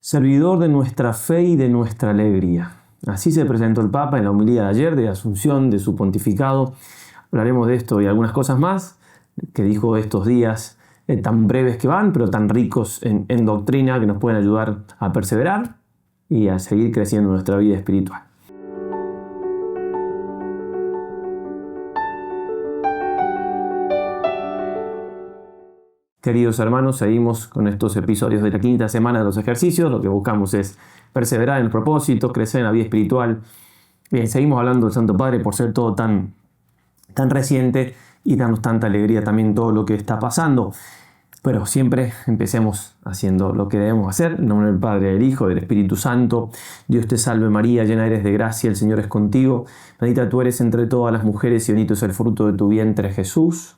servidor de nuestra fe y de nuestra alegría. Así se presentó el Papa en la homilía de ayer de Asunción, de su pontificado. Hablaremos de esto y algunas cosas más que dijo estos días tan breves que van, pero tan ricos en doctrina que nos pueden ayudar a perseverar y a seguir creciendo en nuestra vida espiritual. Queridos hermanos, seguimos con estos episodios de la quinta semana de los ejercicios. Lo que buscamos es perseverar en el propósito, crecer en la vida espiritual. Bien, seguimos hablando del Santo Padre por ser todo tan reciente y darnos tanta alegría también todo lo que está pasando. Pero siempre empecemos haciendo lo que debemos hacer. En nombre del Padre, del Hijo, del Espíritu Santo. Dios te salve María, llena eres de gracia, el Señor es contigo. Bendita tú eres entre todas las mujeres y bendito es el fruto de tu vientre Jesús.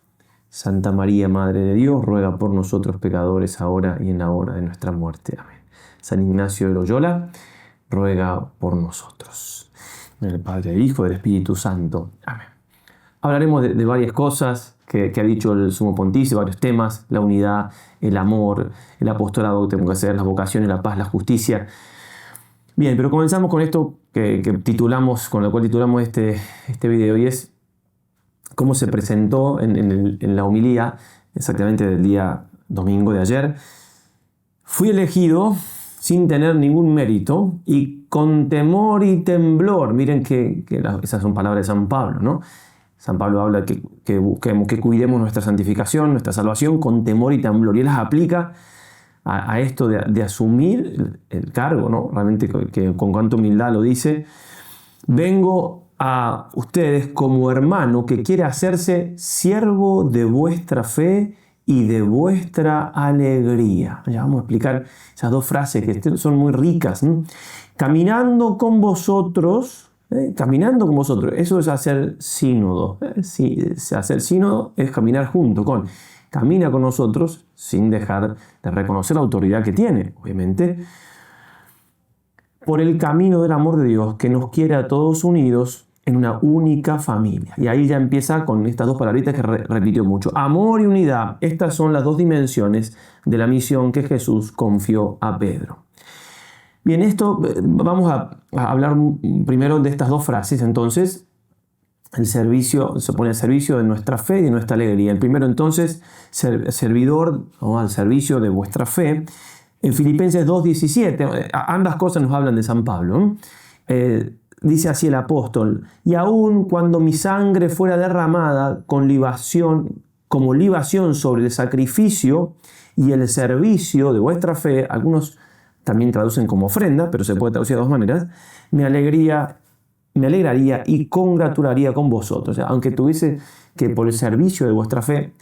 Santa María, Madre de Dios, ruega por nosotros pecadores, ahora y en la hora de nuestra muerte. Amén. San Ignacio de Loyola, ruega por nosotros. En el Padre, del Hijo, del Espíritu Santo. Amén. Hablaremos de varias cosas que ha dicho el Sumo Pontífice, varios temas: la unidad, el amor, el apostolado que tenemos que hacer, las vocaciones, la paz, la justicia. Bien, pero comenzamos con esto con lo cual titulamos este video, y es cómo se presentó en la homilía, exactamente del día domingo de ayer. Fui elegido sin tener ningún mérito y con temor y temblor. Miren que esas son palabras de San Pablo, ¿no? San Pablo habla que busquemos, que cuidemos nuestra santificación, nuestra salvación con temor y temblor. Y él las aplica a esto de asumir el cargo, ¿no? Realmente que con cuánta humildad lo dice. Vengo a ustedes como hermano que quiere hacerse siervo de vuestra fe y de vuestra alegría. Ya vamos a explicar esas dos frases que son muy ricas, ¿no? Caminando con vosotros, eso es hacer sínodo. Sí, hacer sínodo es caminar junto con. Camina con nosotros sin dejar de reconocer la autoridad que tiene, obviamente, por el camino del amor de Dios que nos quiere a todos unidos en una única familia. Y ahí ya empieza con estas dos palabritas que repitió mucho. Amor y unidad. Estas son las dos dimensiones de la misión que Jesús confió a Pedro. Bien, vamos a hablar primero de estas dos frases. Entonces, el servicio se pone al servicio de nuestra fe y de nuestra alegría. El primero, entonces, servidor o al servicio de vuestra fe. En Filipenses 2:17, ambas cosas nos hablan de San Pablo. Dice así el apóstol: y aun cuando mi sangre fuera derramada como libación sobre el sacrificio y el servicio de vuestra fe, algunos también traducen como ofrenda, pero se puede traducir de dos maneras, me alegraría y congratularía con vosotros. O sea, aunque tuviese que por el servicio de vuestra fe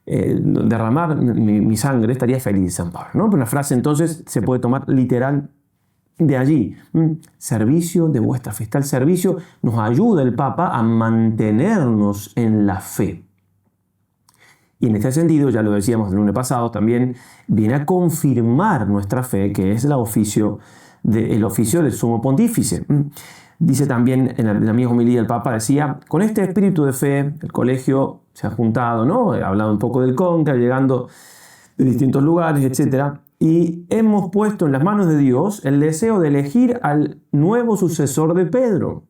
derramar mi sangre, estaría feliz, San Pablo, ¿no? Pero la frase entonces se puede tomar literal de allí. Servicio de vuestra fe. Está el servicio, nos ayuda el Papa a mantenernos en la fe. Y en este sentido, ya lo decíamos el lunes pasado, también viene a confirmar nuestra fe, que es el oficio del Sumo Pontífice. Dice también en la misma homilía el Papa, decía: con este espíritu de fe, el colegio se ha juntado, ¿no? Ha hablado un poco del CONCA, llegando de distintos lugares, etc. Y hemos puesto en las manos de Dios el deseo de elegir al nuevo sucesor de Pedro,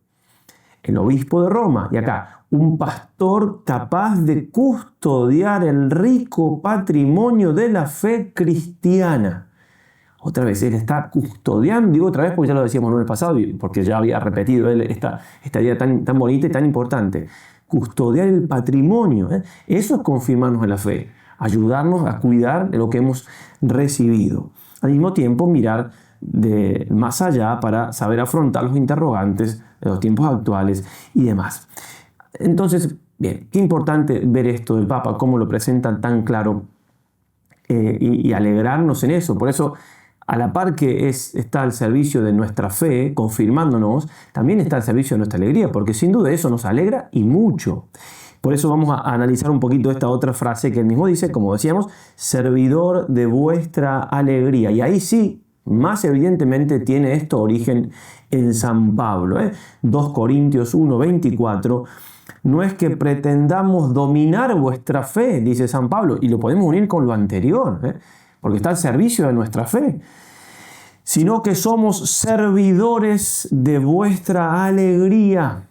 el obispo de Roma. Y acá, un pastor capaz de custodiar el rico patrimonio de la fe cristiana. Otra vez, él está custodiando, digo otra vez porque ya lo decíamos el lunes pasado y porque ya había repetido él esta idea tan bonita y tan importante. Custodiar el patrimonio. Eso es confirmarnos en la fe, ayudarnos a cuidar de lo que hemos recibido. Al mismo tiempo, mirar de más allá para saber afrontar los interrogantes de los tiempos actuales y demás. Entonces, bien, qué importante ver esto del Papa, cómo lo presenta tan claro y alegrarnos en eso. Por eso, a la par que está al servicio de nuestra fe, confirmándonos, también está al servicio de nuestra alegría, porque sin duda eso nos alegra y mucho. Por eso vamos a analizar un poquito esta otra frase que él mismo dice, como decíamos, servidor de vuestra alegría. Y ahí sí, más evidentemente tiene esto origen en San Pablo. 2 Corintios 1:24. No es que pretendamos dominar vuestra fe, dice San Pablo, y lo podemos unir con lo anterior, porque está al servicio de nuestra fe. sino que somos servidores de vuestra alegría,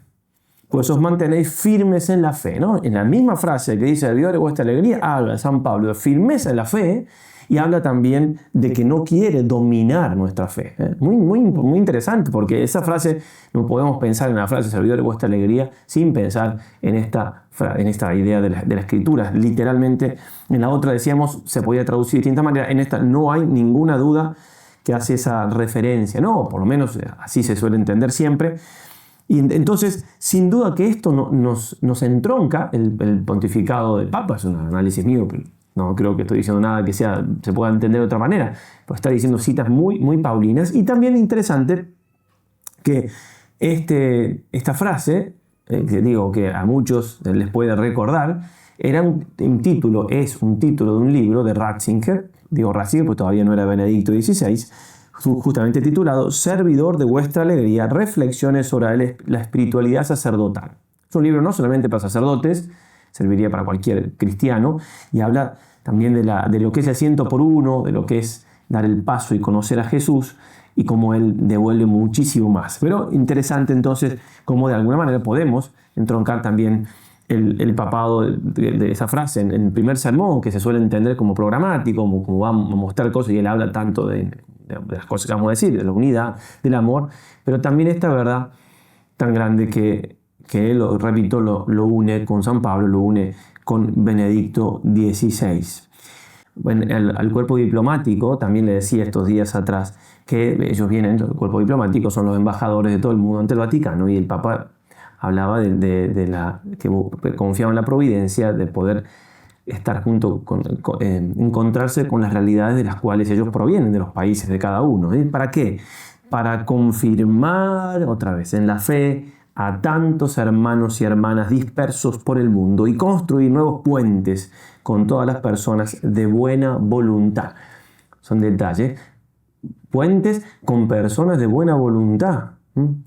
pues os mantenéis firmes en la fe, ¿no? En la misma frase que dice servidores de vuestra alegría, habla San Pablo de firmeza en la fe y habla también de que no quiere dominar nuestra fe. Muy interesante, porque esa frase, no podemos pensar en la frase servidores de vuestra alegría sin pensar en esta idea de la escritura. Literalmente, en la otra decíamos, se podía traducir de distintas maneras, en esta no hay ninguna duda que hace esa referencia, ¿no? Por lo menos así se suele entender siempre. Y entonces, sin duda que esto nos entronca, el pontificado del Papa, es un análisis mío, pero no creo que estoy diciendo nada que se pueda entender de otra manera, pues está diciendo citas muy paulinas. Y también interesante que esta frase, que digo que a muchos les puede recordar, era un título de un libro de Ratzinger, digo Ratzinger porque todavía no era Benedicto XVI, justamente titulado Servidor de vuestra alegría, reflexiones sobre la espiritualidad sacerdotal. Es un libro no solamente para sacerdotes, serviría para cualquier cristiano, y habla también de lo que es el 100 por 1, de lo que es dar el paso y conocer a Jesús, y cómo Él devuelve muchísimo más. Pero interesante entonces cómo de alguna manera podemos entroncar también el papado de esa frase en el primer sermón, que se suele entender como programático, como va a mostrar cosas, y Él habla tanto de las cosas que vamos a decir, de la unidad, del amor, pero también esta verdad tan grande que él, repito, lo une con San Pablo, lo une con Benedicto XVI. Bueno, al cuerpo diplomático, también le decía estos días atrás, que ellos vienen, el cuerpo diplomático son los embajadores de todo el mundo ante el Vaticano, y el Papa hablaba que confiaba en la providencia de poder estar encontrarse con las realidades de las cuales ellos provienen, de los países de cada uno. ¿Para qué? Para confirmar otra vez en la fe a tantos hermanos y hermanas dispersos por el mundo y construir nuevos puentes con todas las personas de buena voluntad. Son detalles. Puentes con personas de buena voluntad.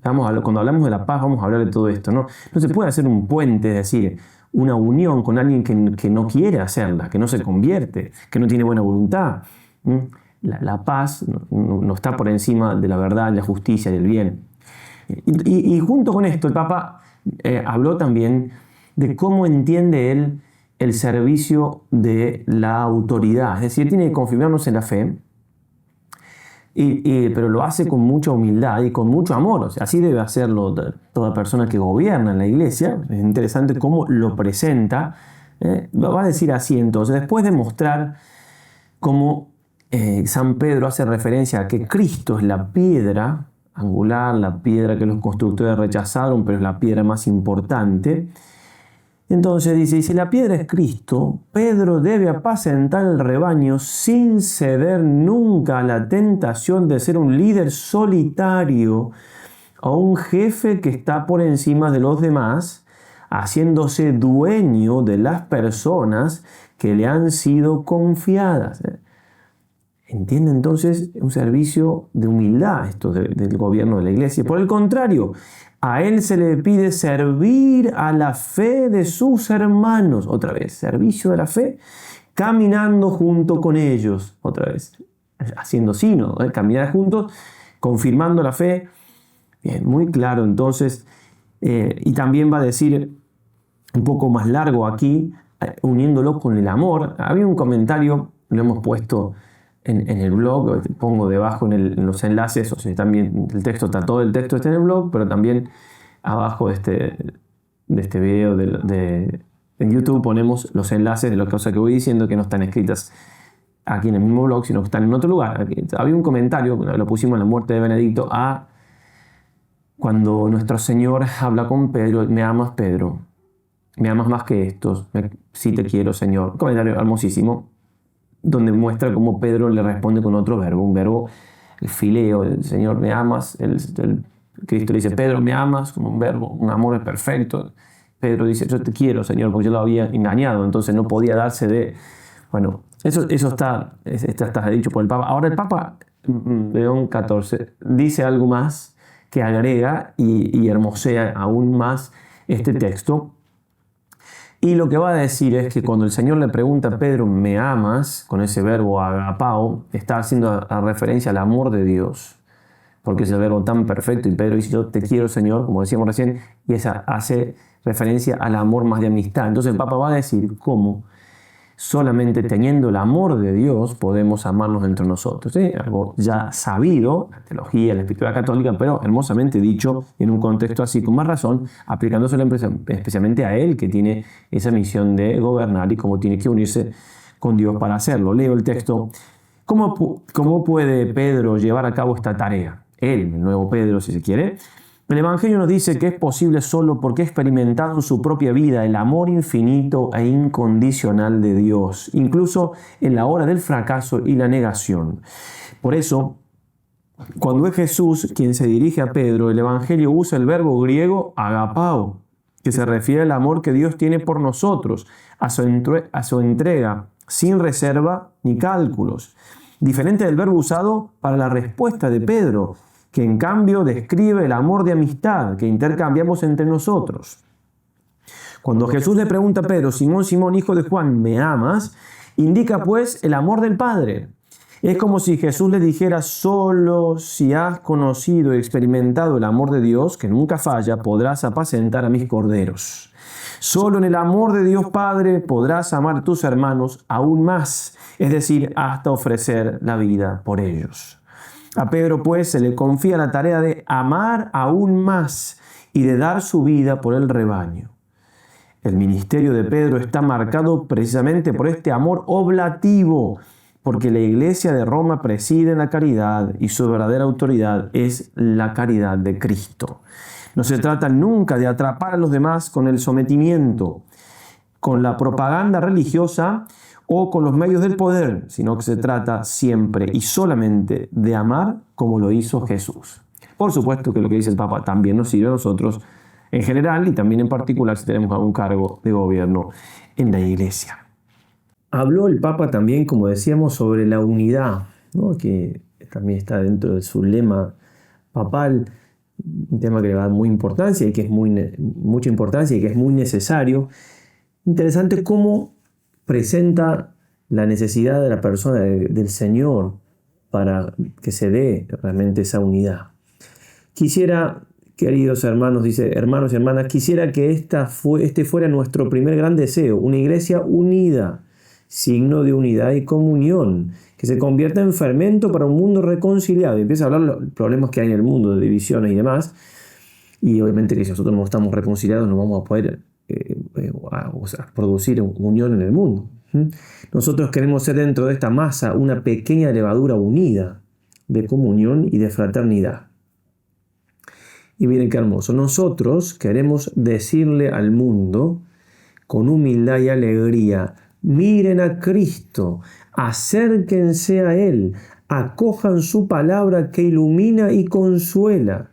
Cuando hablamos de la paz vamos a hablar de todo esto, ¿no? No se puede hacer un puente, es decir, una unión con alguien que no quiere hacerla, que no se convierte, que no tiene buena voluntad. La paz no está por encima de la verdad, de la justicia, del bien. Y junto con esto el Papa habló también de cómo entiende él el servicio de la autoridad. Es decir, tiene que confirmarnos en la fe, pero lo hace con mucha humildad y con mucho amor. O sea, así debe hacerlo toda persona que gobierna en la iglesia. Es interesante cómo lo presenta. Va a decir así entonces, después de mostrar cómo San Pedro hace referencia a que Cristo es la piedra angular, la piedra que los constructores rechazaron, pero es la piedra más importante. Entonces dice, y si la piedra es Cristo, Pedro debe apacentar el rebaño sin ceder nunca a la tentación de ser un líder solitario o un jefe que está por encima de los demás, haciéndose dueño de las personas que le han sido confiadas. Entiende entonces un servicio de humildad esto del gobierno de la iglesia. Por el contrario, a él se le pide servir a la fe de sus hermanos. Otra vez, servicio de la fe, caminando junto con ellos. Otra vez, haciendo sínodo, caminar juntos, confirmando la fe. Bien, muy claro entonces. Y también va a decir un poco más largo aquí, uniéndolo con el amor. Había un comentario, lo hemos puesto en el blog, pongo debajo en los enlaces, o sea, también el texto está, todo el texto está en el blog, pero también abajo de este video en YouTube ponemos los enlaces de las cosas que voy diciendo que no están escritas aquí en el mismo blog, sino que están en otro lugar. Había un comentario, lo pusimos en la muerte de Benedicto, cuando nuestro Señor habla con Pedro, me amas Pedro, me amas más que estos, sí te quiero Señor. Un comentario hermosísimo, donde muestra cómo Pedro le responde con otro verbo, un verbo, el fileo, el Señor me amas, Cristo le dice, Pedro me amas, como un verbo, un amor perfecto. Pedro dice, yo te quiero Señor, porque yo lo había engañado, entonces no podía darse de... Bueno, eso está dicho por el Papa. Ahora el Papa León XIV dice algo más que agrega y hermosea aún más este texto. Y lo que va a decir es que cuando el Señor le pregunta a Pedro, ¿me amas? Con ese verbo agapao, está haciendo a referencia al amor de Dios, porque es el verbo tan perfecto. Y Pedro dice, yo te quiero, Señor, como decíamos recién, y esa hace referencia al amor más de amistad. Entonces el Papa va a decir cómo solamente teniendo el amor de Dios podemos amarnos entre nosotros. ¿Sí? Algo ya sabido, la teología, la escritura católica, pero hermosamente dicho en un contexto así, con más razón, aplicándose especialmente a él, que tiene esa misión de gobernar y cómo tiene que unirse con Dios para hacerlo. Leo el texto. ¿Cómo puede Pedro llevar a cabo esta tarea? Él, el nuevo Pedro, si se quiere. El Evangelio nos dice que es posible solo porque ha experimentado en su propia vida el amor infinito e incondicional de Dios, incluso en la hora del fracaso y la negación. Por eso, cuando es Jesús quien se dirige a Pedro, el Evangelio usa el verbo griego agapao, que se refiere al amor que Dios tiene por nosotros, a su entrega, sin reserva ni cálculos. Diferente del verbo usado para la respuesta de Pedro, que en cambio describe el amor de amistad que intercambiamos entre nosotros. Cuando Jesús le pregunta a Pedro, Simón, Simón, hijo de Juan, ¿me amas?, indica pues el amor del Padre. Es como si Jesús le dijera, solo si has conocido y experimentado el amor de Dios, que nunca falla, podrás apacentar a mis corderos. Solo en el amor de Dios Padre podrás amar a tus hermanos aún más, es decir, hasta ofrecer la vida por ellos. A Pedro, pues, se le confía la tarea de amar aún más y de dar su vida por el rebaño. El ministerio de Pedro está marcado precisamente por este amor oblativo, porque la Iglesia de Roma preside en la caridad y su verdadera autoridad es la caridad de Cristo. No se trata nunca de atrapar a los demás con el sometimiento, con la propaganda religiosa o con los medios del poder, sino que se trata siempre y solamente de amar como lo hizo Jesús. Por supuesto que lo que dice el Papa también nos sirve a nosotros en general y también en particular si tenemos algún cargo de gobierno en la Iglesia. Habló el Papa también, como decíamos, sobre la unidad, ¿no?, que también está dentro de su lema papal, un tema que le da mucha importancia y que es mucha importancia y que es muy necesario. Interesante cómo presenta la necesidad de la persona del Señor para que se dé realmente esa unidad. Quisiera, queridos hermanos, dice, hermanos y hermanas, quisiera que este fuera nuestro primer gran deseo, una iglesia unida, signo de unidad y comunión, que se convierta en fermento para un mundo reconciliado. Y empieza a hablar de los problemas que hay en el mundo, de divisiones y demás, y obviamente que si nosotros no estamos reconciliados no vamos a poder producir unión en el mundo. Nosotros queremos ser dentro de esta masa una pequeña levadura unida de comunión y de fraternidad. Y miren qué hermoso. Nosotros queremos decirle al mundo con humildad y alegría, miren a Cristo, acérquense a Él, acojan su palabra que ilumina y consuela,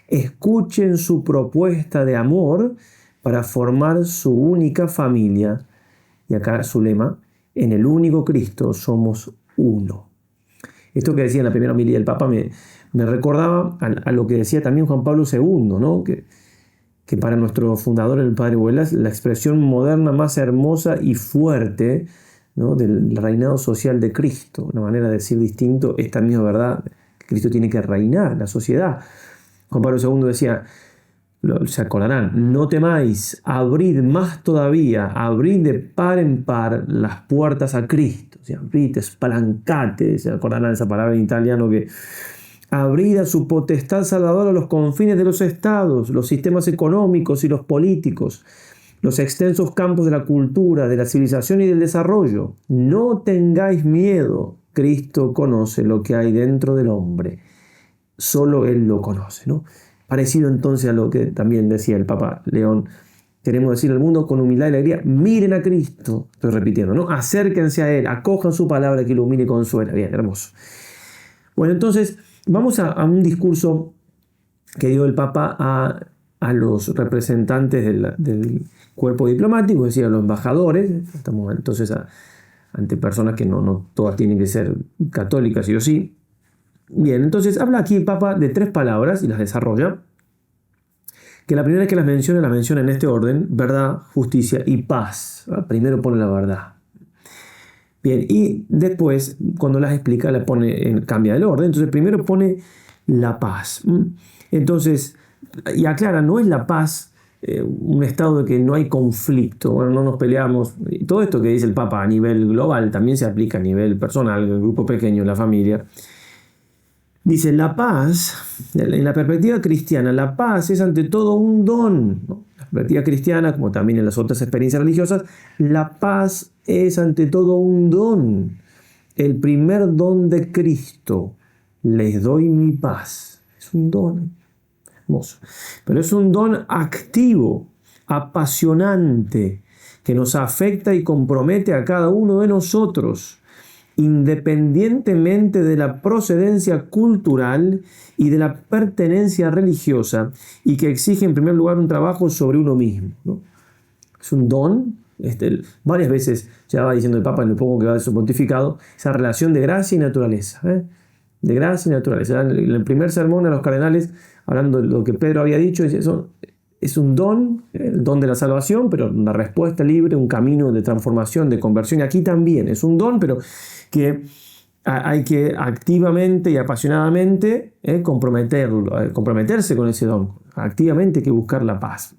escuchen su propuesta de amor para formar su única familia. Y acá su lema, en el único Cristo somos uno. Esto que decía en la primera homilía del Papa me recordaba a lo que decía también Juan Pablo II, ¿no? Que para nuestro fundador, el Padre Huelas, la expresión moderna más hermosa y fuerte, ¿no?, del reinado social de Cristo, una manera de decir distinto esta misma verdad, que Cristo tiene que reinar en la sociedad. Juan Pablo II decía, se acordarán, no temáis, abrid más todavía, abrid de par en par las puertas a Cristo. O sea, abrid, spalancate, se acordarán esa palabra en italiano que abrid a su potestad salvadora los confines de los estados, los sistemas económicos y los políticos, los extensos campos de la cultura, de la civilización y del desarrollo. No tengáis miedo, Cristo conoce lo que hay dentro del hombre. Solo Él lo conoce, ¿no? Parecido entonces a lo que también decía el Papa León, queremos decir al mundo con humildad y alegría, miren a Cristo, estoy repitiendo, ¿no? Acérquense a Él, acojan su palabra que ilumine y consuela. Bien, hermoso. Bueno, entonces vamos a un discurso que dio el Papa a los representantes del cuerpo diplomático, es decir, a los embajadores. Estamos entonces ante personas que no todas tienen que ser católicas, sí o sí. Bien, entonces habla aquí el Papa de 3 palabras y las desarrolla. que la primera vez que las menciona en este orden: verdad, justicia y paz. Primero pone la verdad. Bien, y después, cuando las explica, cambia el orden. Entonces, primero pone la paz. Entonces, y aclara, no es la paz un estado de que no hay conflicto, bueno, no nos peleamos. Y todo esto que dice el Papa a nivel global también se aplica a nivel personal, en el grupo pequeño, en la familia. Dice, la paz, en la perspectiva cristiana, la paz es ante todo un don, ¿no? La perspectiva cristiana, como también en las otras experiencias religiosas, la paz es ante todo un don, el primer don de Cristo. Les doy mi paz. Es un don hermoso, pero es un don activo, apasionante, que nos afecta y compromete a cada uno de nosotros, independientemente de la procedencia cultural y de la pertenencia religiosa, y que exige en primer lugar un trabajo sobre uno mismo, ¿no? Es un don. Varias veces ya va diciendo el Papa, en el poco que va de su pontificado, esa relación de gracia y naturaleza, de gracia y naturaleza. En el primer sermón a los cardenales, hablando de lo que Pedro había dicho, dice, eso es un don, el don de la salvación, pero una respuesta libre, un camino de transformación, de conversión. Y aquí también es un don, pero que hay que activamente y apasionadamente comprometerse con ese don. Activamente hay que buscar la paz.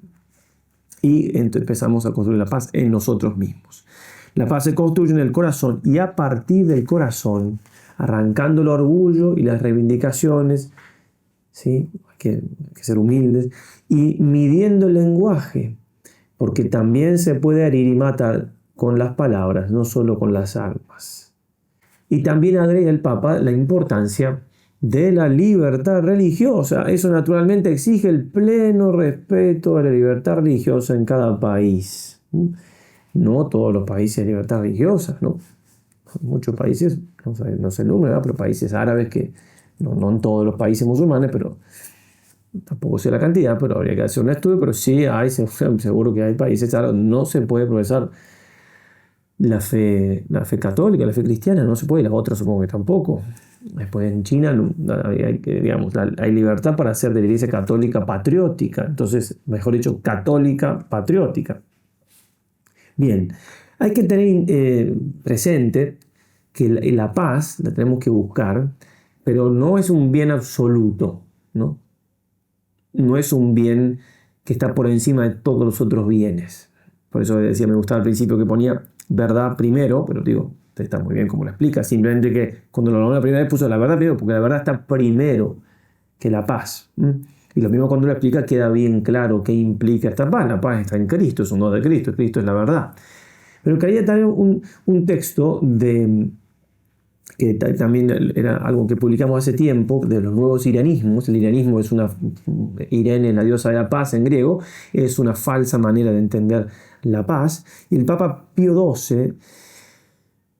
Y empezamos a construir la paz en nosotros mismos. La paz se construye en el corazón, y a partir del corazón, arrancando el orgullo y las reivindicaciones, ¿sí? Hay que ser humildes, y midiendo el lenguaje, porque también se puede herir y matar con las palabras, no solo con las armas. Y también agrega el Papa la importancia de la libertad religiosa. Eso naturalmente exige el pleno respeto a la libertad religiosa en cada país. No todos los países hay libertad religiosa, ¿no? Muchos países, no sé el número, ¿verdad? Pero países árabes que, no en todos los países musulmanes, pero tampoco sé la cantidad, pero habría que hacer un estudio, pero sí hay, seguro que hay países árabes donde no se puede profesar la fe católica, la fe cristiana, no se puede, y las otras supongo que tampoco. Después en China hay libertad para hacer de la Iglesia católica patriótica, entonces, mejor dicho, católica patriótica. Bien, hay que tener presente que la paz la tenemos que buscar, pero no es un bien absoluto, ¿no? No es un bien que está por encima de todos los otros bienes. Por eso decía, me gustaba al principio que ponía verdad primero, pero digo, está muy bien como lo explica, simplemente que cuando lo nombró la primera vez puso la verdad primero, porque la verdad está primero que la paz. Y lo mismo cuando lo explica queda bien claro qué implica esta paz. La paz está en Cristo, es un don de Cristo, Cristo es la verdad. Pero quería también un texto que también era algo que publicamos hace tiempo, de los nuevos iranismos. El iranismo es Irene, la diosa de la paz en griego, es una falsa manera de entender la paz. Y el Papa Pío XII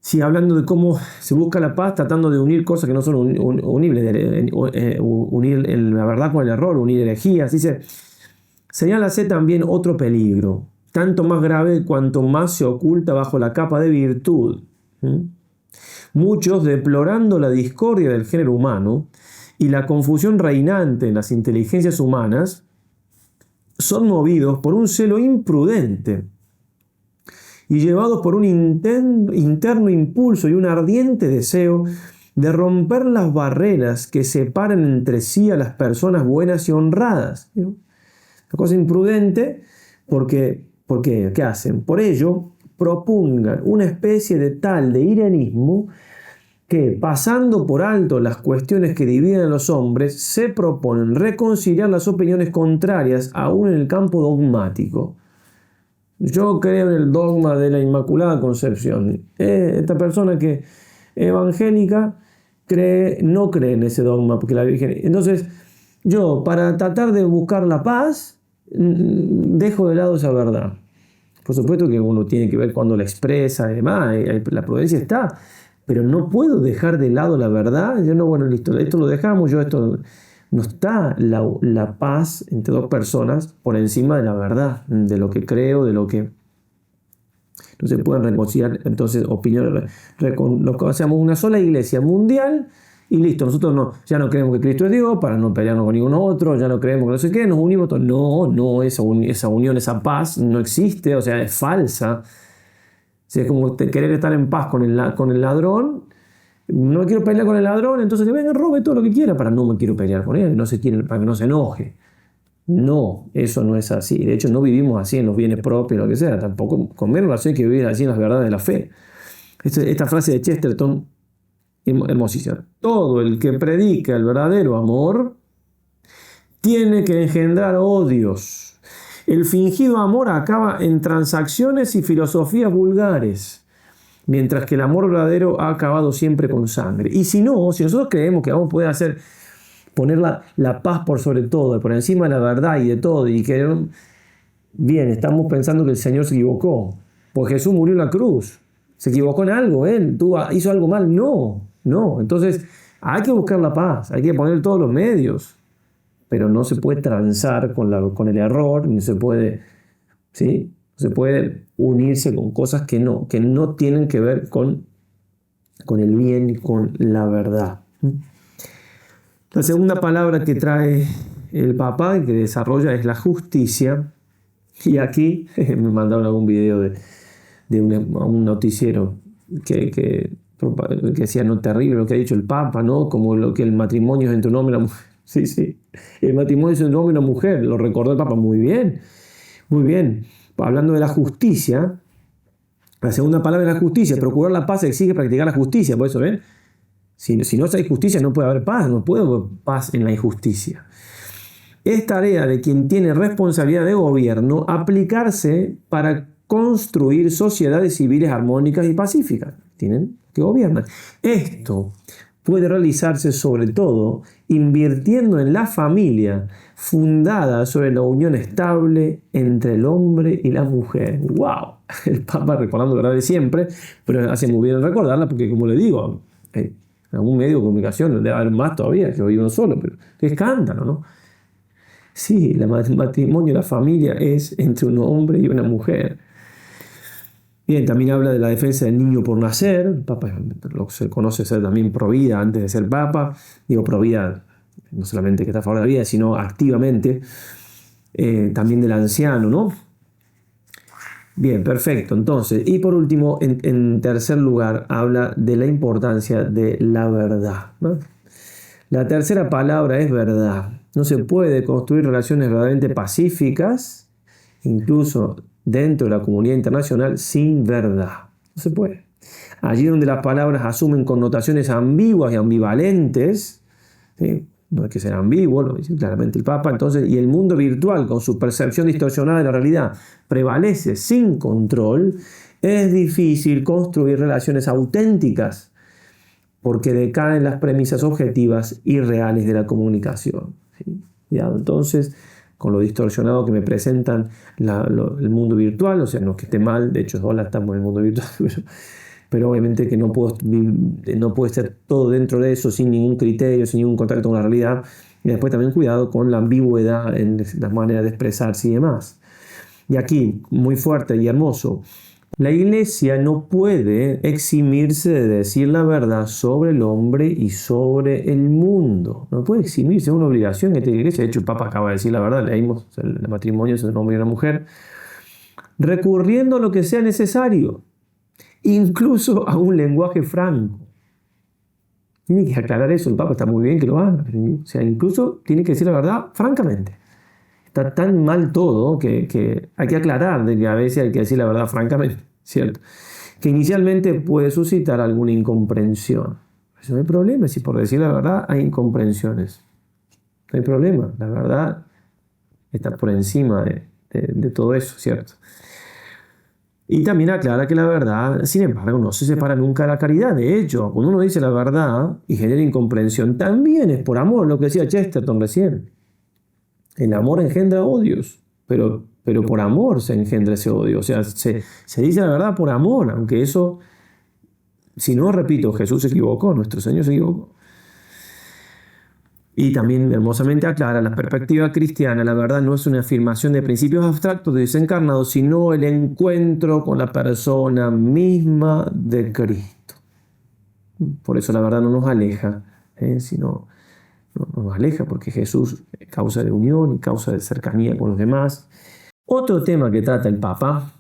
sigue hablando de cómo se busca la paz tratando de unir cosas que no son unibles, unir la verdad con el error, unir herejías. Dice, señálase también otro peligro, tanto más grave cuanto más se oculta bajo la capa de virtud. Muchos, deplorando la discordia del género humano y la confusión reinante en las inteligencias humanas, son movidos por un celo imprudente y llevados por un interno impulso y un ardiente deseo de romper las barreras que separan entre sí a las personas buenas y honradas. Una cosa imprudente porque ¿qué hacen? Por ello, propungan una especie de iranismo que, pasando por alto las cuestiones que dividen a los hombres, se proponen reconciliar las opiniones contrarias aún en el campo dogmático. Yo creo en el dogma de la Inmaculada Concepción. Esta persona que es evangélica no cree en ese dogma, porque la Virgen... Entonces, yo, para tratar de buscar la paz, dejo de lado esa verdad. Por supuesto que uno tiene que ver cuando la expresa y demás, la prudencia está, pero no puedo dejar de lado la verdad. Yo no, bueno, listo, esto lo dejamos, no está la paz entre dos personas por encima de la verdad, de lo que creo, de lo que no se pueden reconciliar. Entonces, opiniones, lo que hacemos una sola iglesia mundial y listo, nosotros ya no creemos que Cristo es Dios, para no pelearnos con ninguno otro, ya no creemos que no sé qué, nos unimos todos. No, esa unión, esa paz no existe, o sea, es falsa. O sea, es como querer estar en paz con el ladrón. No quiero pelear con el ladrón, entonces que venga, robe todo lo que quiera, para no me quiero pelear con él, para que no se enoje. No, eso no es así. De hecho, no vivimos así en los bienes propios, lo que sea. Tampoco con menos razón hay que vivir así en las verdades de la fe. Esta frase de Chesterton, hermosísima. Todo el que predica el verdadero amor tiene que engendrar odios. El fingido amor acaba en transacciones y filosofías vulgares, mientras que el amor verdadero ha acabado siempre con sangre. Y si nosotros creemos que vamos a poder poner la paz por sobre todo, por encima de la verdad y de todo, y que bien, estamos pensando que el Señor se equivocó, pues Jesús murió en la cruz. ¿Se equivocó en algo? ¿Él hizo algo mal? No. Entonces, hay que buscar la paz, hay que poner todos los medios, pero no se puede transar con el error, ni se puede, ¿sí? Se puede unirse con cosas que no tienen que ver con el bien y con la verdad. La segunda palabra que trae el Papa y que desarrolla es la justicia. Y aquí me mandaron algún video de un noticiero que decía, no, terrible lo que ha dicho el Papa, ¿no? Como lo que el matrimonio es entre un hombre y una mujer. Sí. El matrimonio es entre un hombre y una mujer. Lo recordó el Papa muy bien. Muy bien. Hablando de la justicia, la segunda palabra es la justicia. Procurar la paz exige practicar la justicia. Por eso, ¿ven? Si no hay justicia, no puede haber paz. No puede haber paz en la injusticia. Es tarea de quien tiene responsabilidad de gobierno aplicarse para construir sociedades civiles armónicas y pacíficas. Tienen que gobernar. Esto puede realizarse sobre todo invirtiendo en la familia fundada sobre la unión estable entre el hombre y la mujer. ¡Wow! El Papa recordando la verdad de siempre, pero hace muy bien recordarla porque, como le digo, en algún medio de comunicación debe haber más todavía, que hoy uno solo, pero qué escándalo, ¿no? Sí, el matrimonio, la familia es entre un hombre y una mujer. Bien, también habla de la defensa del niño por nacer. El Papa lo se conoce ser también pro vida antes de ser Papa. Digo pro vida, no solamente que está a favor de la vida, sino activamente. También del anciano, ¿no? Bien, perfecto. Entonces, y por último, en tercer lugar, habla de la importancia de la verdad, ¿no? La tercera palabra es verdad. No se puede construir relaciones verdaderamente pacíficas, incluso dentro de la comunidad internacional, sin verdad. No se puede. Allí donde las palabras asumen connotaciones ambiguas y ambivalentes, ¿sí? No hay que ser ambiguo, lo dice claramente el Papa. Entonces, y el mundo virtual, con su percepción distorsionada de la realidad, prevalece sin control, es difícil construir relaciones auténticas, porque decaen las premisas objetivas y reales de la comunicación. ¿Sí? ¿Ya? Entonces, con lo distorsionado que me presentan el mundo virtual, o sea, no es que esté mal, de hecho ahora estamos en el mundo virtual, pero obviamente que no puede ser todo dentro de eso sin ningún criterio, sin ningún contacto con la realidad. Y después también cuidado con la ambigüedad en las maneras de expresarse y demás. Y aquí, muy fuerte y hermoso, la Iglesia no puede eximirse de decir la verdad sobre el hombre y sobre el mundo. No puede eximirse, es una obligación que tiene la Iglesia. De hecho, el Papa acaba de decir la verdad, leímos el matrimonio entre un hombre y una mujer, recurriendo a lo que sea necesario, incluso a un lenguaje franco. Tiene que aclarar eso, el Papa está muy bien que lo haga, o sea, incluso tiene que decir la verdad francamente. Está tan mal todo que hay que aclarar de que a veces hay que decir la verdad francamente, ¿cierto? Que inicialmente puede suscitar alguna incomprensión. Eso no hay problema, si por decir la verdad hay incomprensiones. No hay problema, la verdad está por encima de todo eso, ¿cierto? Y también aclara que la verdad, sin embargo, no se separa nunca de la caridad. De hecho, cuando uno dice la verdad y genera incomprensión, también es por amor, lo que decía Chesterton recién. El amor engendra odios, pero por amor se engendra ese odio. O sea, se dice la verdad por amor, aunque eso, si no, repito, Jesús se equivocó, nuestro Señor se equivocó. Y también hermosamente aclara, la perspectiva cristiana, la verdad no es una afirmación de principios abstractos de desencarnados, sino el encuentro con la persona misma de Cristo. Por eso la verdad no nos aleja sino nos aleja, porque Jesús es causa de unión y causa de cercanía con los demás. Otro tema que trata el Papa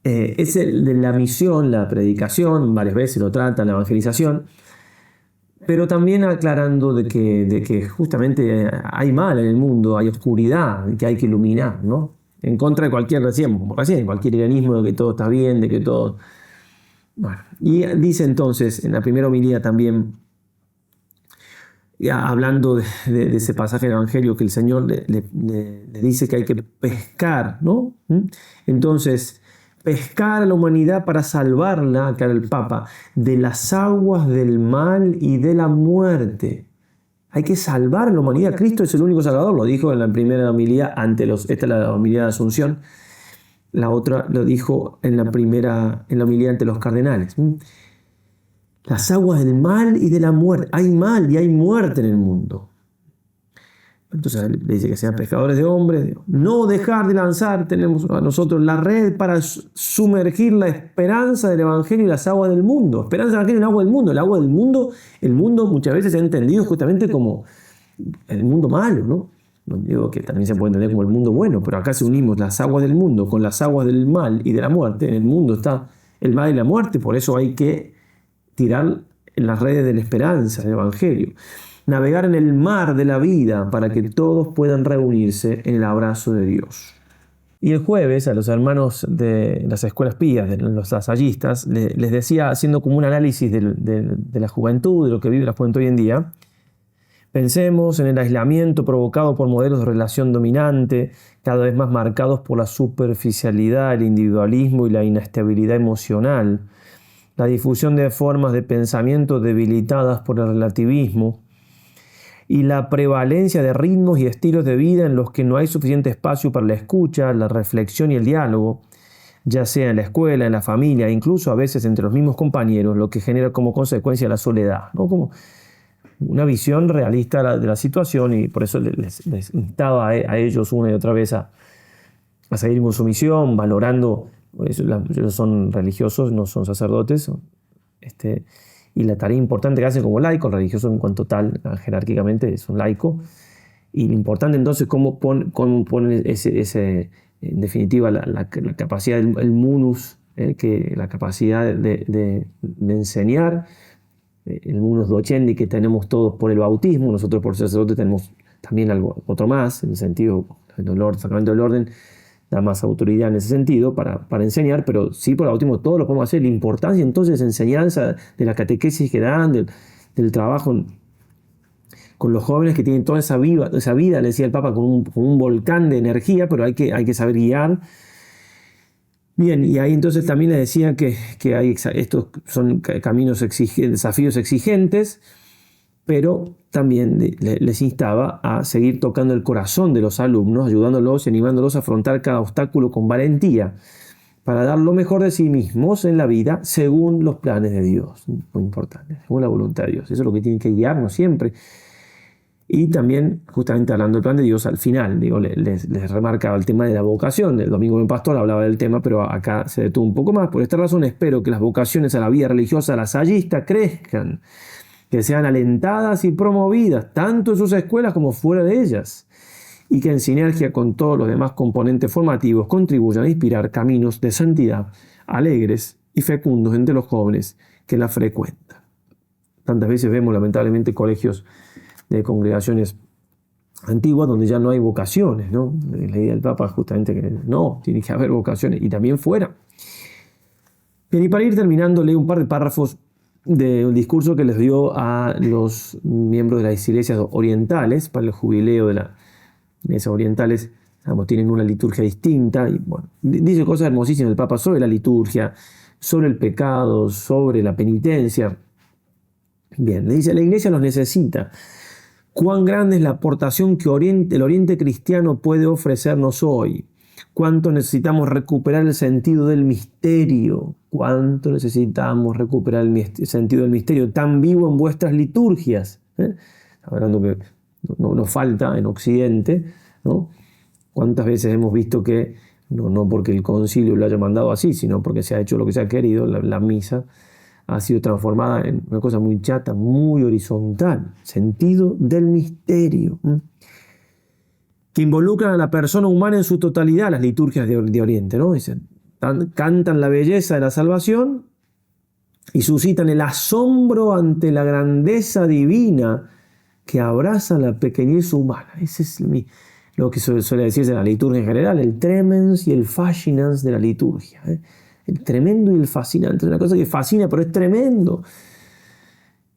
es el de la misión, la predicación, varias veces lo trata, la evangelización, pero también aclarando de que justamente hay mal en el mundo, hay oscuridad que hay que iluminar, ¿no? En contra de cualquier, como recién, cualquier iranismo de que todo está bien, de que todo... Bueno, y dice entonces, en la primera homilía también, ya hablando de ese pasaje del Evangelio, que el Señor le dice que hay que pescar, ¿no? Entonces, pescar a la humanidad para salvarla, acá era el Papa, de las aguas del mal y de la muerte. Hay que salvar a la humanidad. Cristo es el único salvador, lo dijo en la primera homilía, esta es la homilía de Asunción. La otra lo dijo en la homilía ante los cardenales. Las aguas del mal y de la muerte. Hay mal y hay muerte en el mundo. Entonces le dice que sean pescadores de hombres. No dejar de lanzar, tenemos a nosotros la red para sumergir la esperanza del Evangelio y las aguas del mundo. Esperanza del Evangelio y el agua del mundo. El agua del mundo, el mundo muchas veces se ha entendido justamente como el mundo malo, ¿no? No digo que también se puede entender como el mundo bueno, pero acá si unimos las aguas del mundo con las aguas del mal y de la muerte, en el mundo está el mal y la muerte, por eso hay que tirar en las redes de la esperanza, del Evangelio. Navegar en el mar de la vida para que todos puedan reunirse en el abrazo de Dios. Y el jueves a los hermanos de las escuelas pías, de los lasallistas, les decía, haciendo como un análisis de la juventud, de lo que vive la juventud hoy en día, pensemos en el aislamiento provocado por modelos de relación dominante, cada vez más marcados por la superficialidad, el individualismo y la inestabilidad emocional, la difusión de formas de pensamiento debilitadas por el relativismo y la prevalencia de ritmos y estilos de vida en los que no hay suficiente espacio para la escucha, la reflexión y el diálogo, ya sea en la escuela, en la familia, incluso a veces entre los mismos compañeros, lo que genera como consecuencia la soledad, ¿no? Como una visión realista de la situación, y por eso les instaba a ellos una y otra vez a seguir con su misión, valorando, ellos son religiosos, no son sacerdotes, y la tarea importante que hacen como laico, el religioso en cuanto tal, jerárquicamente es un laico, y lo importante entonces cómo ponen en definitiva la capacidad, el munus, la capacidad de enseñar, el munus docendi que tenemos todos por el bautismo. Nosotros por sacerdote tenemos también otro más, en el sentido, el sacramento del orden da más autoridad en ese sentido para enseñar, pero sí por el bautismo todo lo podemos hacer. La importancia entonces de enseñanza, de la catequesis que dan, del trabajo con los jóvenes que tienen toda esa vida, le decía el Papa, con un volcán de energía, pero hay que saber guiar. Bien, y ahí entonces también les decía que estos son desafíos exigentes, pero también les instaba a seguir tocando el corazón de los alumnos, ayudándolos y animándolos a afrontar cada obstáculo con valentía, para dar lo mejor de sí mismos en la vida según los planes de Dios. Muy importante, según la voluntad de Dios. Eso es lo que tiene que guiarnos siempre. Y también, justamente hablando del plan de Dios, al final, les remarcaba el tema de la vocación. El domingo en Pastor hablaba del tema, pero acá se detuvo un poco más. Por esta razón espero que las vocaciones a la vida religiosa lasallista crezcan, que sean alentadas y promovidas, tanto en sus escuelas como fuera de ellas, y que en sinergia con todos los demás componentes formativos contribuyan a inspirar caminos de santidad alegres y fecundos entre los jóvenes que la frecuentan. Tantas veces vemos lamentablemente colegios de congregaciones antiguas donde ya no hay vocaciones, ¿no? La idea del Papa justamente que no, tiene que haber vocaciones, y también fuera. Bien, y para ir terminando, leo un par de párrafos de un discurso que les dio a los miembros de las iglesias orientales para el jubileo de las iglesias orientales. Tienen una liturgia distinta, y bueno, dice cosas hermosísimas el Papa sobre la liturgia, sobre el pecado, sobre la penitencia. Bien, le dice, la iglesia los necesita. Cuán grande es la aportación que el Oriente cristiano puede ofrecernos hoy. Cuánto necesitamos recuperar el sentido del misterio. Cuánto necesitamos recuperar el sentido del misterio tan vivo en vuestras liturgias. Hablando que no nos falta en Occidente, ¿no? Cuántas veces hemos visto que, no porque el concilio lo haya mandado así, sino porque se ha hecho lo que se ha querido, la misa ha sido transformada en una cosa muy chata, muy horizontal. Sentido del misterio. Que involucran a la persona humana en su totalidad, las liturgias de Oriente, ¿no? Dicen, cantan la belleza de la salvación y suscitan el asombro ante la grandeza divina que abraza la pequeñez humana. Ese es lo que suele decirse en la liturgia en general, el tremens y el fascinans de la liturgia. El tremendo y el fascinante. Es una cosa que fascina, pero es tremendo.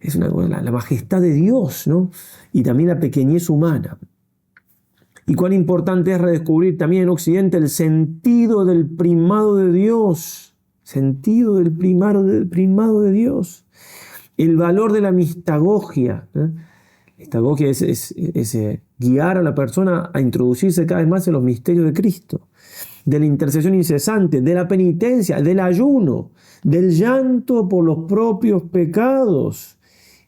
Es la majestad de Dios, ¿no? Y también la pequeñez humana. Y cuán importante es redescubrir también en Occidente el sentido del primado de Dios. Sentido del primado de Dios. El valor de la mistagogia. Mistagogia es guiar a la persona a introducirse cada vez más en los misterios de Cristo. De la intercesión incesante, de la penitencia, del ayuno, del llanto por los propios pecados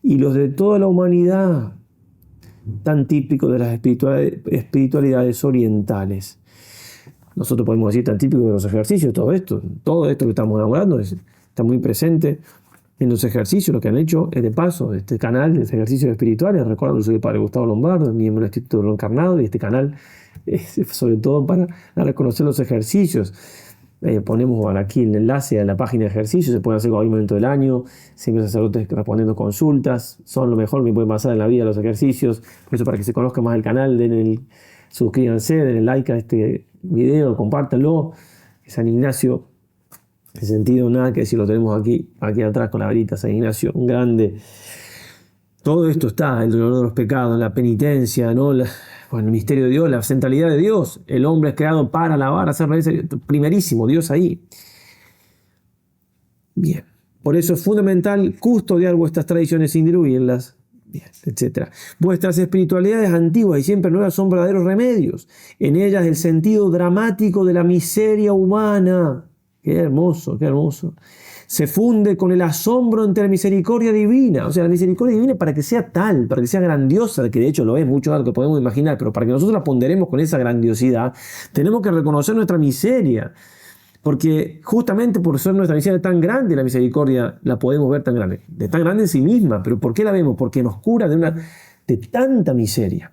y los de toda la humanidad, tan típico de las espiritualidades orientales. Nosotros podemos decir tan típico de los ejercicios, todo esto que estamos hablando está muy presente en los ejercicios. Lo que han hecho es de paso, este canal de ejercicios espirituales. Recuerdo que soy el padre Gustavo Lombardo, miembro del Instituto Reencarnado, y este canal es sobre todo para reconocer los ejercicios. Ponemos aquí el enlace a la página de ejercicios, se puede hacer en cualquier momento del año, siempre sacerdotes respondiendo consultas, son lo mejor que puede pasar en la vida los ejercicios. Por eso, para que se conozca más el canal, suscríbanse, denle like a este video, compártanlo. San Ignacio, en sentido nada que decir, lo tenemos aquí atrás con la verita, San Ignacio, un grande. Todo esto está, el dolor de los pecados, la penitencia, ¿no? El misterio de Dios, la centralidad de Dios. El hombre es creado para alabar, hacer primerísimo, Dios ahí. Bien, por eso es fundamental custodiar vuestras tradiciones sin diluirlas, etc. Vuestras espiritualidades antiguas y siempre nuevas son verdaderos remedios. En ellas el sentido dramático de la miseria humana. Qué hermoso, qué hermoso. Se funde con el asombro ante la misericordia divina. O sea, la misericordia divina para que sea tal, para que sea grandiosa, que de hecho lo es mucho de lo que podemos imaginar, pero para que nosotros la ponderemos con esa grandiosidad, tenemos que reconocer nuestra miseria. Porque justamente por ser nuestra miseria tan grande, la misericordia la podemos ver tan grande. De tan grande en sí misma. ¿Pero por qué la vemos? Porque nos cura de tanta miseria.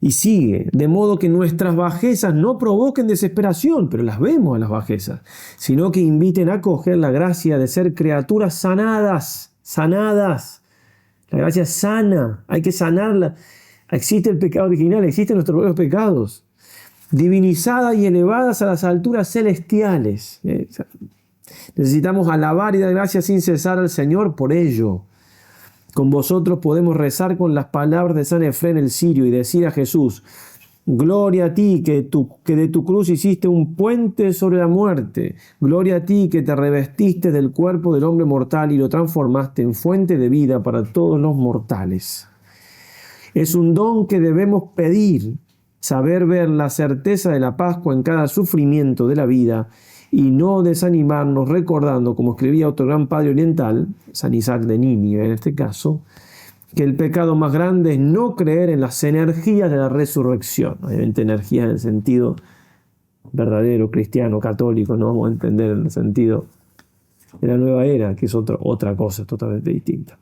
Y sigue, de modo que nuestras bajezas no provoquen desesperación, pero las vemos a las bajezas, sino que inviten a acoger la gracia de ser criaturas sanadas. La gracia sana, hay que sanarla. Existe el pecado original, existen nuestros propios pecados. Divinizadas y elevadas a las alturas celestiales. Necesitamos alabar y dar gracias sin cesar al Señor por ello. Con vosotros podemos rezar con las palabras de San Efrén el Sirio y decir a Jesús: gloria a ti que de tu cruz hiciste un puente sobre la muerte. Gloria a ti que te revestiste del cuerpo del hombre mortal y lo transformaste en fuente de vida para todos los mortales. Es un don que debemos pedir, saber ver la certeza de la Pascua en cada sufrimiento de la vida y no desanimarnos recordando, como escribía otro gran padre oriental, San Isaac de Nínive en este caso, que el pecado más grande es no creer en las energías de la resurrección. Obviamente energías en el sentido verdadero, cristiano, católico, no vamos a entender en el sentido de la nueva era, que es otra cosa totalmente distinta.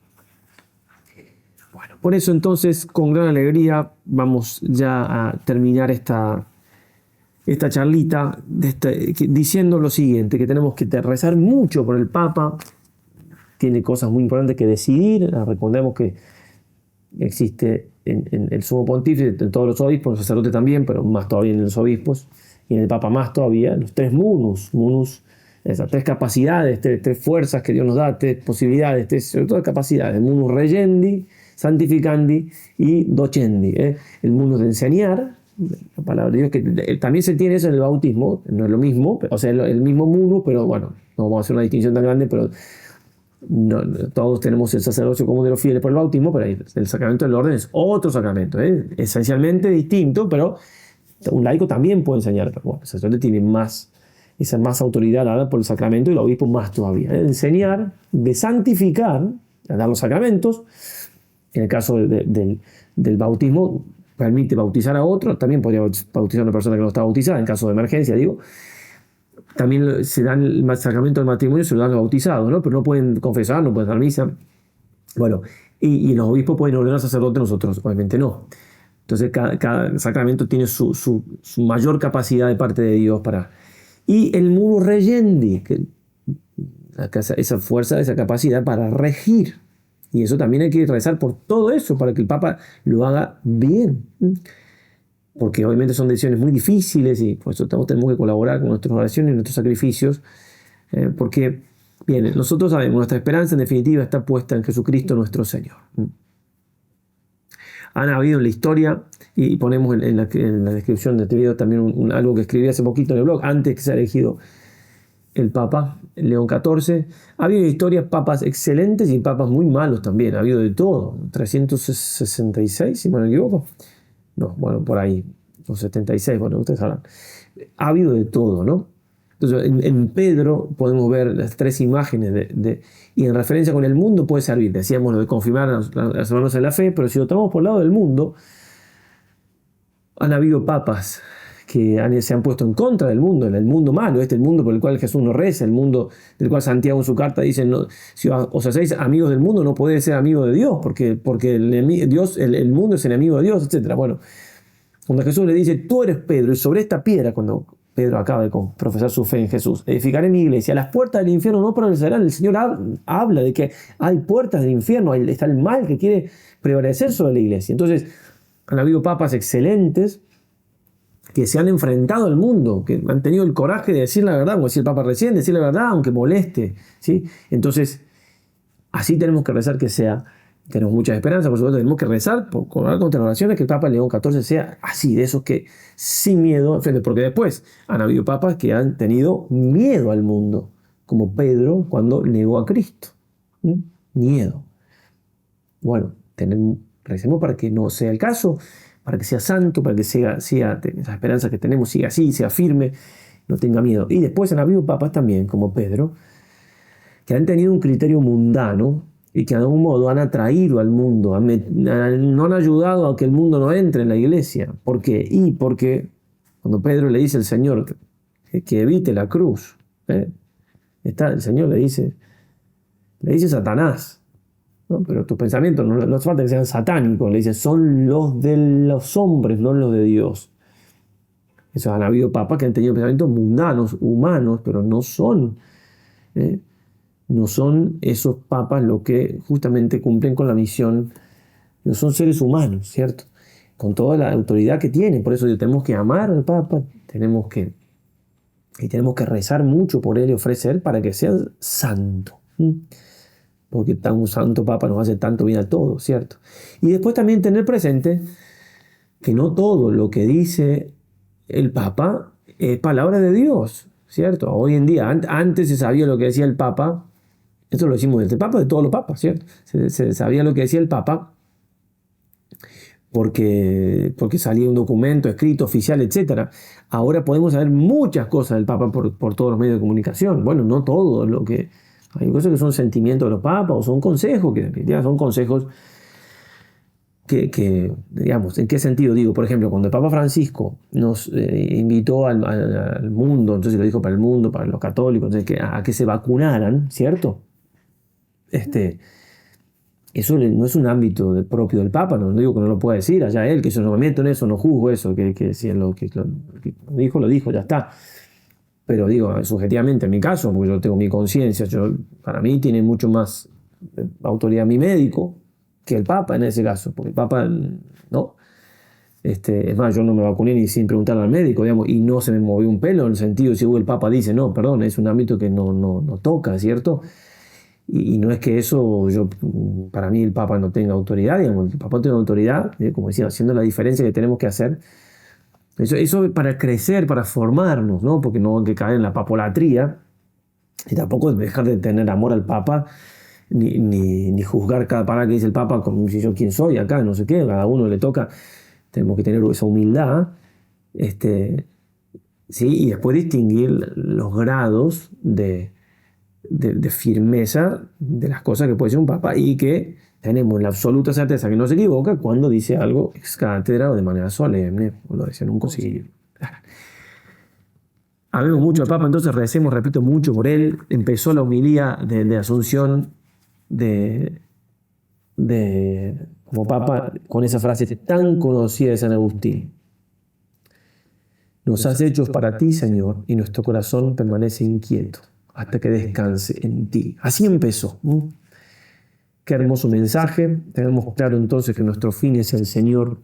Bueno, por eso entonces, con gran alegría, vamos ya a terminar esta charlita diciendo lo siguiente, que tenemos que rezar mucho por el Papa. Tiene cosas muy importantes que decidir. Recordemos que existe en el sumo pontífice, en todos los obispos, los sacerdotes también, pero más todavía en los obispos, y en el Papa más todavía, los tres munus, esas tres capacidades, tres fuerzas que Dios nos da, tres posibilidades, sobre todo capacidades: munus regendi, santificandi y docendi. El munus de enseñar, la palabra de Dios, que también se tiene eso en el bautismo, no es lo mismo, o sea, el mismo munus, pero bueno, no vamos a hacer una distinción tan grande, pero no, todos tenemos el sacerdocio común de los fieles por el bautismo, pero el sacramento del orden es otro sacramento, esencialmente distinto, pero un laico también puede enseñar, pero bueno, el sacerdote tiene esa más autoridad dada por el sacramento y el obispo más todavía, de enseñar, de santificar, de dar los sacramentos. En el caso del bautismo, permite bautizar a otro, también podría bautizar a una persona que no está bautizada, en caso de emergencia, digo. también se dan el sacramento del matrimonio, se lo dan los bautizados, ¿no? Pero no pueden confesar, no pueden dar misa. Bueno, y los obispos pueden ordenar sacerdote, nosotros obviamente no. Entonces cada sacramento tiene su mayor capacidad de parte de Dios para... Y el muro regendi, esa fuerza, esa capacidad para regir. Y eso también hay que rezar por todo eso, para que el Papa lo haga bien. Porque obviamente son decisiones muy difíciles y por eso tenemos que colaborar con nuestras oraciones y nuestros sacrificios. Porque, bien, nosotros sabemos, nuestra esperanza en definitiva está puesta en Jesucristo nuestro Señor. Han habido en la historia, y ponemos en la descripción de este video también algo que escribí hace poquito en el blog, antes que se ha elegido el Papa León XIV, ha habido historias papas excelentes y papas muy malos también, ha habido de todo. 366, si no me equivoco. No, bueno, por ahí, o 76, bueno, ustedes sabrán. Ha habido de todo, ¿no? Entonces, en Pedro podemos ver las tres imágenes y en referencia con el mundo puede servir. Decíamos lo de confirmar a los hermanos en la fe, pero si lo tomamos por el lado del mundo, han habido papas que se han puesto en contra del mundo, el mundo malo, el mundo por el cual Jesús no reza, el mundo del cual Santiago en su carta dice, no, si os hacéis amigos del mundo no podéis ser amigos de Dios, porque el mundo es enemigo de Dios, etc. Bueno, cuando Jesús le dice, tú eres Pedro, y sobre esta piedra, cuando Pedro acaba de profesar su fe en Jesús, edificaré mi iglesia, las puertas del infierno no prevalecerán. El Señor habla de que hay puertas del infierno, está el mal que quiere prevalecer sobre la iglesia. Entonces, han habido papas excelentes que se han enfrentado al mundo, que han tenido el coraje de decir la verdad, como decía el Papa recién, decir la verdad aunque moleste, ¿sí? Entonces, así tenemos que rezar que sea. Tenemos mucha esperanza, por supuesto, tenemos que rezar con contra oraciones que el Papa León XIV sea así, de esos que sin miedo, porque después han habido papas que han tenido miedo al mundo, como Pedro cuando negó a Cristo. Miedo. Bueno, recemos para que no sea el caso, para que sea santo, para que siga esa esperanza que tenemos, siga así, sea firme, no tenga miedo. Y después han habido papas también, como Pedro, que han tenido un criterio mundano y que de algún modo han atraído al mundo, no han ayudado a que el mundo no entre en la iglesia. ¿Por qué? Y porque cuando Pedro le dice al Señor que evite la cruz, el Señor le dice Satanás, ¿no? Pero tus pensamientos no hace falta que sean satánicos, le dice, son los de los hombres, no los de Dios. Eso han habido papas que han tenido pensamientos mundanos, humanos, pero no son esos papas los que justamente cumplen con la misión. No son seres humanos, ¿cierto? Con toda la autoridad que tienen. Por eso tenemos que amar al Papa, tenemos que rezar mucho por él y ofrecer para que sea santo. Porque un santo Papa nos hace tanto bien a todos, ¿cierto? Y después también tener presente que no todo lo que dice el Papa es palabra de Dios, ¿cierto? Hoy en día, antes se sabía lo que decía el Papa. Esto lo decimos del Papa, de todos los papas, ¿cierto? Se sabía lo que decía el Papa porque salía un documento escrito, oficial, etc. Ahora podemos saber muchas cosas del Papa por todos los medios de comunicación. Bueno, no todo lo que... Hay cosas que son sentimientos de los papas o son consejos, que son consejos que, digamos, ¿en qué sentido? Digo, por ejemplo, cuando el Papa Francisco nos invitó al mundo, entonces lo dijo para el mundo, para los católicos, entonces a que se vacunaran, ¿cierto? Eso no es un ámbito propio del Papa, no digo que no lo pueda decir, allá él, que yo no me meto en eso, no juzgo eso, que si lo dijo, lo dijo, ya está. Pero digo, subjetivamente en mi caso, porque yo tengo mi conciencia, para mí tiene mucho más autoridad mi médico que el Papa en ese caso, porque el Papa, ¿no? Es más, yo no me vacuné ni sin preguntarle al médico, digamos, y no se me movió un pelo en el sentido, si el Papa dice, no, perdón, es un ámbito que no toca, ¿cierto? Y no es que eso, para mí el Papa no tenga autoridad, digamos, el Papa tiene autoridad, como decía, haciendo la diferencia que tenemos que hacer. Eso para crecer, para formarnos, ¿no? Porque no hay que caer en la papolatría y tampoco dejar de tener amor al Papa, ni juzgar cada palabra que dice el Papa como si yo quién soy acá, no sé qué, a cada uno le toca, tenemos que tener esa humildad, ¿sí? Y después distinguir los grados de firmeza de las cosas que puede decir un Papa y que tenemos la absoluta certeza que no se equivoca cuando dice algo ex cátedra o de manera solemne, o lo decía en un concilio. Amemos mucho al Papa, entonces recemos, repito, mucho por él. Empezó la homilía de Asunción como Papa con esa frase tan conocida de San Agustín. Nos has hecho para ti, Señor, y nuestro corazón permanece inquieto hasta que descanse en ti. Así empezó. Qué hermoso mensaje. Tenemos claro entonces que nuestro fin es el Señor.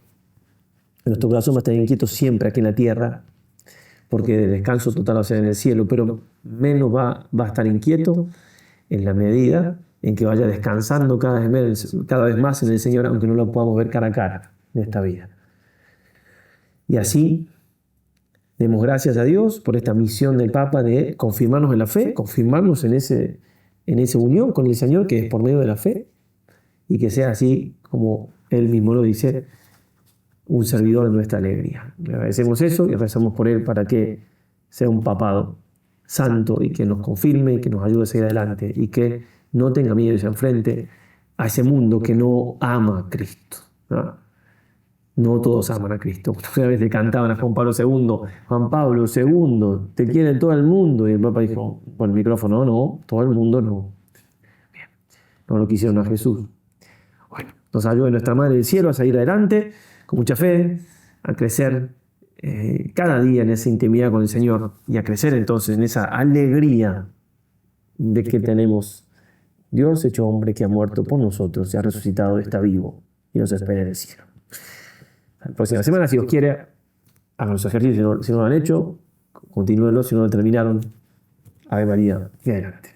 Nuestro corazón va a estar inquieto siempre aquí en la tierra, porque el descanso total va a ser en el cielo, pero menos va a estar inquieto en la medida en que vaya descansando cada vez más en el Señor, aunque no lo podamos ver cara a cara en esta vida. Y así demos gracias a Dios por esta misión del Papa de confirmarnos en la fe, confirmarnos en esa unión con el Señor que es por medio de la fe, y que sea así como Él mismo lo dice, un servidor de nuestra alegría. Le agradecemos eso y rezamos por Él para que sea un papado santo y que nos confirme y que nos ayude a seguir adelante y que no tenga miedo y se enfrente a ese mundo que no ama a Cristo. No todos aman a Cristo. Una vez le cantaban a Juan Pablo II, Juan Pablo II, te quiere todo el mundo. Y el Papa dijo por el micrófono, no, todo el mundo no. Bien, no lo quisieron a Jesús. Bueno, nos ayude nuestra Madre del Cielo a seguir adelante con mucha fe, a crecer cada día en esa intimidad con el Señor y a crecer entonces en esa alegría de que tenemos Dios hecho hombre que ha muerto por nosotros, se ha resucitado, está vivo y nos espera en el cielo. La próxima semana, si Dios quiere, hagan los ejercicios si no lo han hecho, continúenlo, si no lo terminaron. Ave María, y adelante.